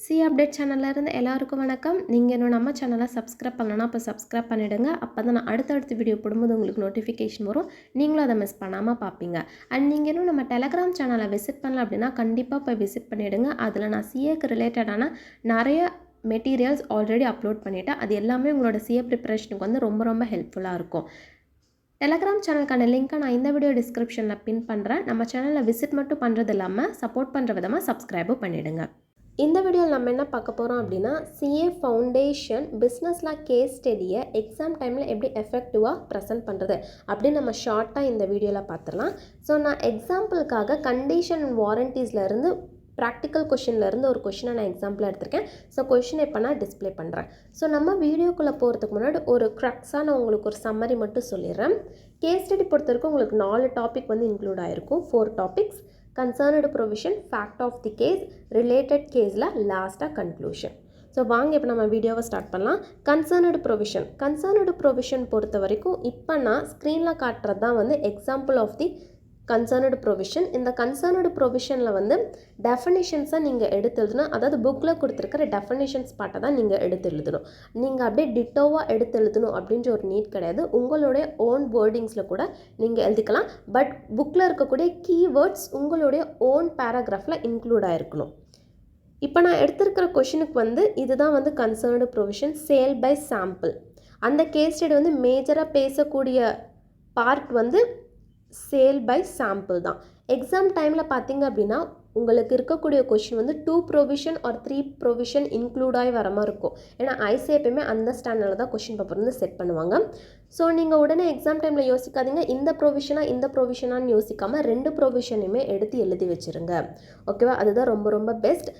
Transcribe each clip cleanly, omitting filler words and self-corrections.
C update சேனல்ல இருந்து எல்லாருக்கும் வணக்கம். நீங்க இன்னும் நம்ம சேனலை சப்ஸ்கிரைப் பண்ணலனா அப்போ சப்ஸ்கிரைப் பண்ணிடுங்க. அப்பதான் நான் அடுத்தடுத்த வீடியோ போடும்போது உங்களுக்கு நோட்டிஃபிகேஷன் வரும். நீங்களும் அதை மிஸ் பண்ணாமல் பார்ப்பீங்க. அண்ட் நீங்கள் இன்னும் நம்ம டெலகிராம் சேனலை விசிட் பண்ணல அப்படின்னா கண்டிப்பாக போய் விசிட் பண்ணிவிடுங்க. அதில் நான் சிஏக்கு ரிலேட்டடான நிறைய மெட்டீரியல்ஸ் ஆல்ரெடி அப்லோட் பண்ணிவிட்டேன். அது எல்லாமே உங்களோட சிஏ ப்ரிப்பரேஷனுக்கு வந்து ரொம்ப ஹெல்ப்ஃபுல்லாக இருக்கும். டெலகிராம் சேனலுக்கான லிங்க்கை நான் இந்த வீடியோ டிஸ்கிரிப்ஷனில் பின் பண்ணுறேன். நம்ம சேனலில் விசிட் மட்டும் பண்ணுறது இல்லாமல் சப்போர்ட் பண்ணுற விதமாக சப்ஸ்கிரைபும் பண்ணிவிடுங்க. இந்த வீடியோவில் நம்ம என்ன பார்க்க போகிறோம் அப்படின்னா சிஏ ஃபவுண்டேஷன் பிஸ்னஸில் கேஸ் ஸ்டடியை எக்ஸாம் டைமில் எப்படி எஃபெக்டிவாக ப்ரெசென்ட் பண்ணுறது அப்படின்னு நம்ம ஷார்ட்டாக இந்த வீடியோவில் பார்த்துடலாம். ஸோ நான் எக்ஸாம்பிளுக்காக கண்டிஷன் அண்ட் வாரண்டிஸ்லேருந்து ப்ராக்டிக்கல் கொஷின்லேருந்து ஒரு கொஷினை நான் எக்ஸாம்பிளாக எடுத்திருக்கேன். ஸோ கொஷினை இப்போ நான் டிஸ்பிளே பண்ணுறேன். ஸோ நம்ம வீடியோக்குள்ளே போகிறதுக்கு முன்னாடி ஒரு க்ரக்ஸாக நான் உங்களுக்கு ஒரு சம்மரி மட்டும் சொல்லிடுறேன். கேஸ் ஸ்டடி பொறுத்த வரைக்கும் உங்களுக்கு 4 டாபிக் வந்து இன்க்ளூட் ஆகிருக்கும். 4 topics: concerned provision, fact of the case, related கேஸில் லாஸ்ட்டாக கன்க்ளூஷன். ஸோ வாங்க இப்போ நம்ம வீடியோவை ஸ்டார்ட் பண்ணலாம். கன்சர்னடு ப்ரொவிஷன் பொறுத்த வரைக்கும் இப்போ நான் ஸ்க்ரீனில் காட்டுறது தான் வந்து எக்ஸாம்பிள் ஆஃப் தி கன்சர்னடு ப்ரொவிஷன். இந்த கன்சர்னடு ப்ரொவிஷனில் வந்து டெஃபினிஷன்ஸை நீங்கள் எடுத்து எழுதணும். அதாவது புக்கில் கொடுத்துருக்கிற டெஃபினிஷன்ஸ் பார்ட்டை தான் நீங்கள் எடுத்து எழுதணும். நீங்கள் அப்படியே டிட்டோவாக எடுத்து எழுதணும் அப்படின்ற ஒரு நீட் கிடையாது. உங்களுடைய ஓன் வேர்டிங்ஸில் கூட நீங்கள் எழுதிக்கலாம். பட் புக்கில் இருக்கக்கூடிய கீவேர்ட்ஸ் உங்களுடைய ஓன் பேராகிராஃபில் இன்க்ளூட் ஆகிருக்கணும். இப்போ நான் எடுத்திருக்கிற கொஷினுக்கு வந்து இதுதான் வந்து கன்சர்னடு ப்ரொவிஷன், சேல் பை சாம்பிள். அந்த கேஸ் ஸ்டடி வந்து மேஜராக பேசக்கூடிய பார்ட் வந்து சேல் பை சாம்பிள் தான். எக்ஸாம் டைமில் பார்த்தீங்க அப்படின்னா உங்களுக்கு இருக்கக்கூடிய கொஷின் வந்து 2 ப்ரொவிஷன் ஆர் 3 ப்ரொவிஷன் இன்க்ளூட் ஆகி வர மாதிரி இருக்கும். ஏன்னா ஐசி எப்பயுமே அந்த ஸ்டாண்டர்டில் தான் கொஷின் பேப்பர் வந்து செட் பண்ணுவாங்க. ஸோ நீங்கள் உடனே எக்ஸாம் டைமில் யோசிக்காதீங்க இந்த ப்ரொவிஷனான்னு யோசிக்காமல் 2 ப்ரொவிஷனையுமே எடுத்து எழுதி வச்சுருங்க. ஓகேவா? அதுதான் ரொம்ப best.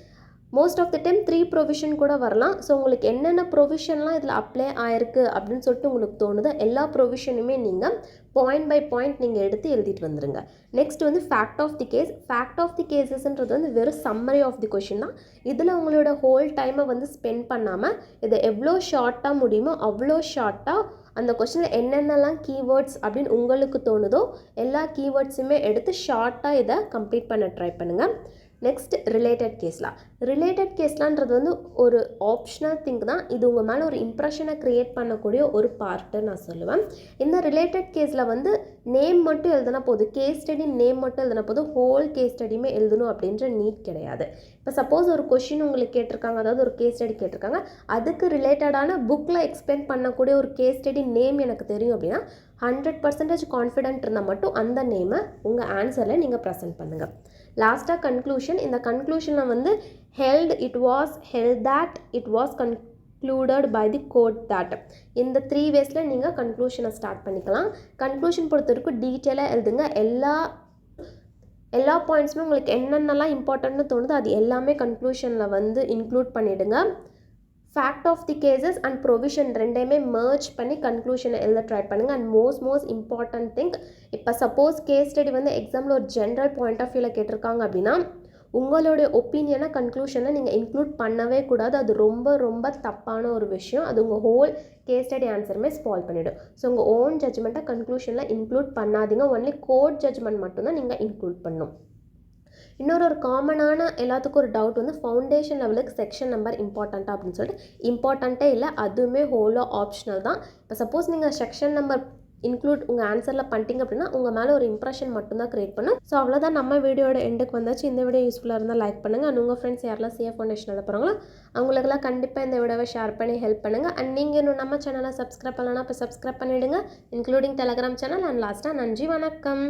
Most of the time 3 provision கூட வரலாம். ஸோ உங்களுக்கு என்னென்ன ப்ரொவிஷன்லாம் இதில் அப்ளை ஆயிருக்கு அப்படின்னு சொல்லிட்டு உங்களுக்கு தோணுதோ எல்லா ப்ரொவிஷனுமே நீங்கள் பாயிண்ட் பை பாயிண்ட் நீங்கள் எடுத்து எழுதிட்டு வந்துடுங்க. நெக்ஸ்ட் வந்து fact of the case. Fact of the கேஸஸ்ன்றது வந்து வெறும் சம்மரி ஆஃப் தி கொஷின் தான். இதில் உங்களோட ஹோல் டைமை வந்து ஸ்பெண்ட் பண்ணாமல் இதை எவ்வளோ ஷார்ட்டாக முடியுமோ அவ்வளோ ஷார்ட்டாக அந்த கொஷினில் என்னென்னலாம் கீவேர்ட்ஸ் அப்படின்னு உங்களுக்கு தோணுதோ எல்லா கீவேர்ட்ஸுமே எடுத்து ஷார்ட்டாக இதை கம்ப்ளீட் பண்ண ட்ரை பண்ணுங்கள். நெக்ஸ்ட் ரிலேட்டட் கேஸ்லான்றது வந்து ஒரு ஆப்ஷனல் திங் தான். இது உங்கள் மேலே ஒரு இம்ப்ரெஷனை க்ரியேட் பண்ணக்கூடிய ஒரு பார்ட்டு நான் சொல்லுவேன். இந்த ரிலேட்டட் கேஸில் வந்து நேம் மட்டும் எழுதினா போதும், கேஸ் ஸ்டடி நேம் மட்டும் எழுதினா போதும், ஹோல் கேஸ் ஸ்டடியுமே எழுதணும் அப்படின்ற நீட் கிடையாது. இப்போ சப்போஸ் ஒரு கொஷின் உங்களுக்கு கேட்டிருக்காங்க, அதாவது ஒரு கேஸ் ஸ்டடி கேட்டிருக்காங்க, அதுக்கு ரிலேட்டடான புக்கில் எக்ஸ்பிளைன் பண்ணக்கூடிய ஒரு கேஸ் ஸ்டடி நேம் எனக்கு தெரியும் அப்படின்னா 100% கான்ஃபிடென்ட் இருந்தால் மட்டும் அந்த நேமை உங்கள் ஆன்சரில் நீங்கள் ப்ரெசென்ட் பண்ணுங்கள். லாஸ்ட்டாக கன்க்ளூஷன். இந்த கன்க்ளூஷனில் வந்து held, it was held that, it was concluded by the court that, இந்த 3 வேஸில் நீங்கள் கன்க்ளூஷனை ஸ்டார்ட் பண்ணிக்கலாம். கன்க்ளூஷன் பொறுத்த வரைக்கும் டீட்டெயிலாக எழுதுங்க. எல்லா பாயிண்ட்ஸுமே உங்களுக்கு என்னென்னலாம் இம்பார்ட்டன்ட்னு தோணுதோ அது எல்லாமே கன்க்ளூஷனில் வந்து இன்க்ளூட் பண்ணிவிடுங்க. Fact of the cases and provision ரெண்டையுமே மர்ஜ் பண்ணி கன்க்ளூஷனை எழுத ட்ரை பண்ணுங்கள். அண்ட் மோஸ்ட் இம்பார்ட்டன்ட் திங், இப்போ சப்போஸ் கேஸ் ஸ்டடி வந்து எக்ஸாமில் ஒரு ஜென்ரல் பாயிண்ட் ஆஃப் வியூவில் கேட்டிருக்காங்க அப்படின்னா உங்களுடைய ஒப்பீனியனை கன்க்ளூஷனில் நீங்கள் இன்க்ளூட் பண்ணவே கூடாது. அது ரொம்ப தப்பான ஒரு விஷயம். அது உங்கள் ஹோல் கேஸ் ஸ்டடி ஆன்சருமே ஸ்பாயில் பண்ணிவிடும். ஸோ உங்கள் ஓன் ஜட்ஜ்மெண்ட்டை கன்க்ளூஷனில் இன்க்ளூட் பண்ணாதீங்க. ஒன்லி கோர்ட் ஜட்ஜ்மெண்ட் மட்டும்தான் நீங்கள் இன்க்ளூட் பண்ணணும். இன்னொரு காமனான எல்லாத்துக்கும் ஒரு டவுட் வந்து ஃபவுண்டேஷன் லெவலுக்கு செக்ஷன் நம்பர் இம்பார்ட்டண்ட்டாக அப்படின்னு சொல்லிட்டு இம்பார்ட்டண்ட்டே இல்லை, அதுவுமே ஹோலாக ஆப்ஷனல் தான். இப்போ சப்போஸ் நீங்கள் செக்ஷன் நம்பர் இன்க்ளூட் உங்கள் ஆன்சரில் பண்ணிட்டீங்க அப்படின்னா உங்கள் மேலே ஒரு இம்ப்ரெஷன் மட்டும்தான் க்ரியேட் பண்ணும். ஸோ அவ்வளோதான், நம்ம வீடியோட எண்டுக்கு வந்தாச்சு. இந்த வீடியோ யூஸ்ஃபுல்லாக இருந்தால் லைக் பண்ணுங்கள். அண்ட் உங்கள் ஃப்ரெண்ட்ஸ் யாரெல்லாம் சிஏ ஃபவுண்டேஷன் எழுத போகிறாங்களோ அவங்களுக்கெல்லாம் கண்டிப்பாக இந்த வீடியோவை ஷேர் பண்ணி ஹெல்ப் பண்ணுங்கள். அண்ட் நீங்கள் இன்னும் நம்ம சேனலை சப்ஸ்கிரைப் பண்ணலன்னா இப்போ சப்ஸ்கிரைப் பண்ணிவிடுங்க, இன்க்ளூடிங் டெலகிராம் சேனல். அண்ட் லாஸ்ட்டாக நன்றி, வணக்கம்.